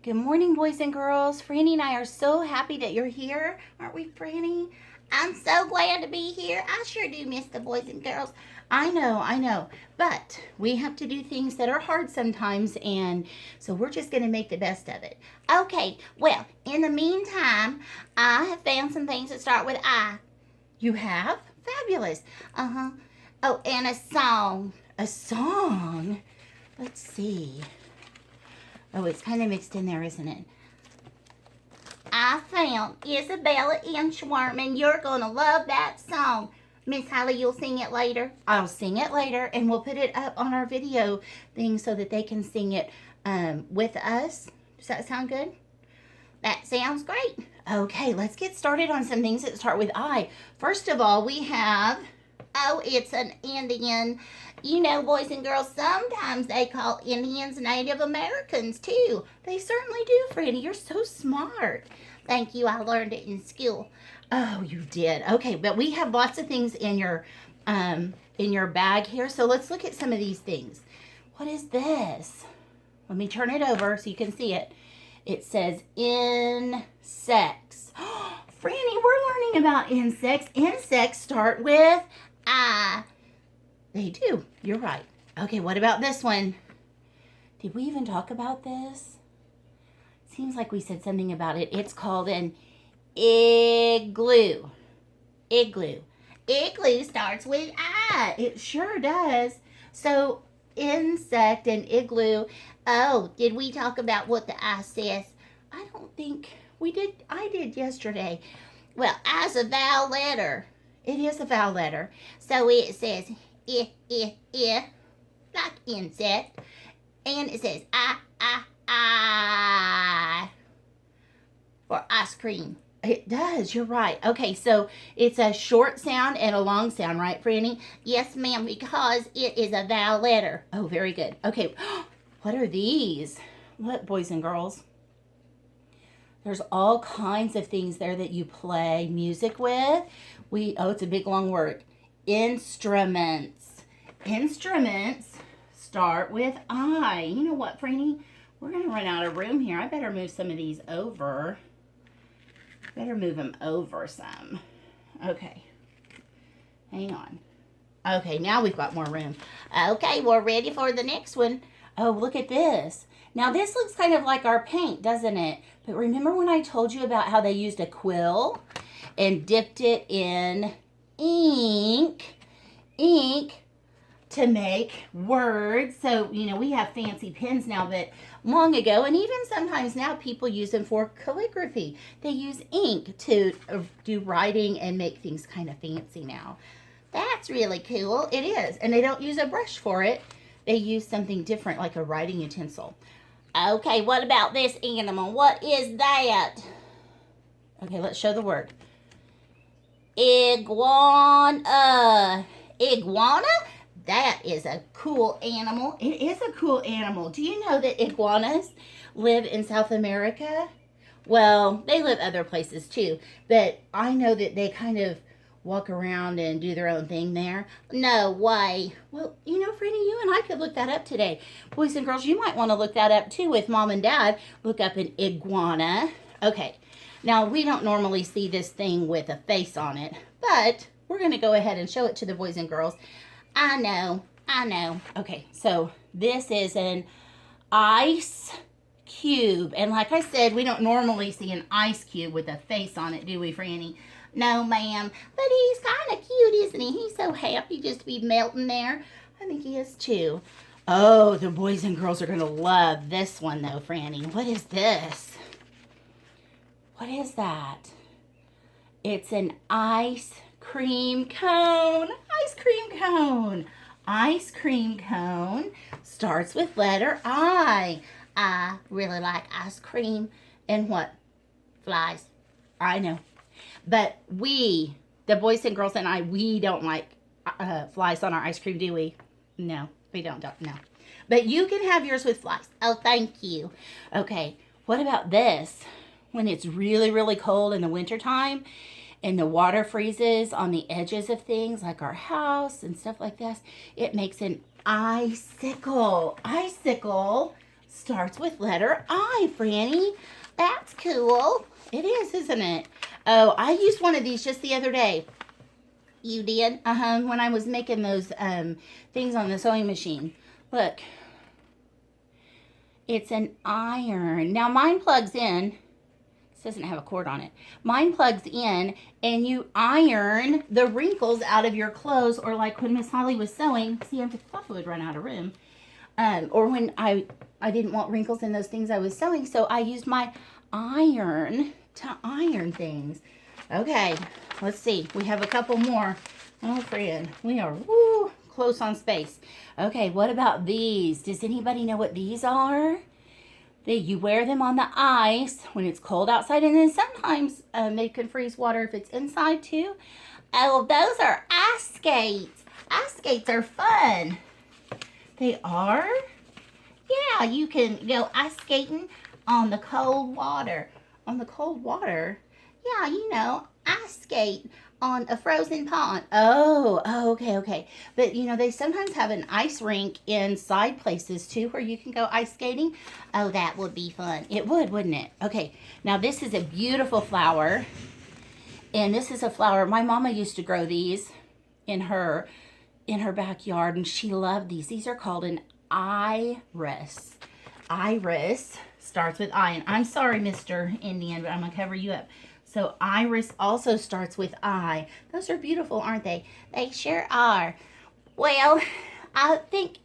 Good morning, boys and girls. Franny and I are so happy that you're here. Aren't we, Franny? I'm so glad to be here. I sure do miss the boys and girls. I know. But we have to do things that are hard sometimes, and so we're just going to make the best of it. Okay, well, in the meantime, I have found some things that start with I. You have? Fabulous. Uh-huh. Oh, and a song. A song? Let's see. Oh, it's kind of mixed in there, isn't it? I found Isabella Inchworm, you're going to love that song. Miss Holly, you'll sing it later? I'll sing it later, and we'll put it up on our video thing so that they can sing it with us. Does that sound good? That sounds great. Okay, let's get started on some things that start with I. First of all, we have, it's an Indian. You know, boys and girls, sometimes they call Indians Native Americans, too. They certainly do, Franny. You're so smart. Thank you. I learned it in school. Oh, you did. Okay, but we have lots of things in your bag here, so let's look at some of these things. What is this? Let me turn it over so you can see it. It says insects. Franny, we're learning about insects. Insects start with I. They do. You're right. Okay, what about this one? Did we even talk about this? Seems like we said something about it. It's called an igloo. Igloo. Igloo starts with I. It sure does. So, insect and igloo. Oh, did we talk about what the I says? I don't think we did. I did yesterday. Well, I's a vowel letter. It is a vowel letter. So it says I, like insect. And it says I, for ice cream. It does, you're right. Okay, so it's a short sound and a long sound, right, Franny? Yes, ma'am, because it is a vowel letter. Oh, very good. Okay, what are these? What, boys and girls? There's all kinds of things there that you play music with. It's a big long word. Instruments. Instruments start with I. You know what, Franny? We're going to run out of room here. I better move some of these over. Better move them over some. Okay. Hang on. Okay, now we've got more room. Okay, we're ready for the next one. Oh, look at this. Now, this looks kind of like our paint, doesn't it? But remember when I told you about how they used a quill and dipped it in ink to make words? So, we have fancy pens now, but long ago, and even sometimes now, people use them for calligraphy. They use ink to do writing and make things kind of fancy now. That's really cool. It is. And they don't use a brush for it. They use something different, like a writing utensil. Okay, what about this animal? What is that? Okay, let's show the word. Iguana. Iguana? That is a cool animal. It is a cool animal. Do you know that iguanas live in South America? Well, they live other places too, but I know that they kind of walk around and do their own thing there. No way. Well, Franny, you and I could look that up today. Boys and girls, you might want to look that up too with mom and dad. Look up an iguana. Okay. Now, we don't normally see this thing with a face on it, but we're going to go ahead and show it to the boys and girls. I know. Okay, so this is an ice cube. And like I said, we don't normally see an ice cube with a face on it, do we, Franny? No, ma'am. But he's kind of cute, isn't he? He's so happy just to be melting there. I think he is too. Oh, the boys and girls are going to love this one, though, Franny. What is this? What is that? It's an ice cream cone. Ice cream cone. Ice cream cone starts with letter I. I really like ice cream. And what? Flies. I know. But we, the boys and girls and I, we don't like flies on our ice cream, do we? No, we don't. No. But you can have yours with flies. Oh, thank you. Okay, what about this? When it's really, really cold in the wintertime and the water freezes on the edges of things like our house and stuff like this, it makes an icicle. Icicle starts with letter I, Franny. That's cool. It is, isn't it? Oh, I used one of these just the other day. You did? When I was making those things on the sewing machine. Look. It's an iron. Now mine plugs in. This doesn't have a cord on it. Mine plugs in and you iron the wrinkles out of your clothes, or like when Miss Holly was sewing. See, I thought I would run out of room. Or when I didn't want wrinkles in those things I was sewing, so I used my iron to iron things. Okay, let's see. We have a couple more. Oh, friend, we are close on space. Okay, what about these? Does anybody know what these are? You wear them on the ice when it's cold outside, and then sometimes they can freeze water if it's inside too. Oh, those are ice skates. Ice skates are fun. They are? Yeah, you can go ice skating on the cold water. On the cold water? Yeah, you know, ice skate on a frozen pond. Oh, okay. But, you know, they sometimes have an ice rink inside places, too, where you can go ice skating. Oh, that would be fun. It would, wouldn't it? Okay, now this is a beautiful flower. And this is a flower. My mama used to grow these in her backyard, and she loved these. These are called an iris. Iris starts with I. And I'm sorry, Mr. Indian, but I'm going to cover you up. So iris also starts with I. Those are beautiful, aren't they? They sure are. Well, I think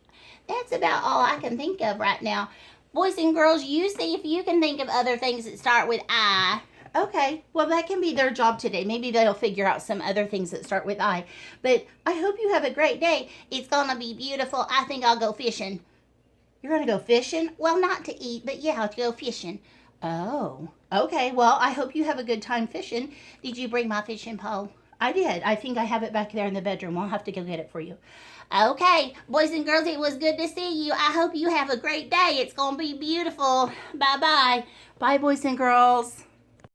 that's about all I can think of right now. Boys and girls, you see if you can think of other things that start with I. Okay, well, that can be their job today. Maybe they'll figure out some other things that start with I. But I hope you have a great day. It's going to be beautiful. I think I'll go fishing. You're going to go fishing? Well, not to eat, but yeah, to go fishing. Oh, okay. Well, I hope you have a good time fishing. Did you bring my fishing pole? I did. I think I have it back there in the bedroom. I'll have to go get it for you. Okay, boys and girls, it was good to see you. I hope you have a great day. It's going to be beautiful. Bye-bye. Bye, boys and girls.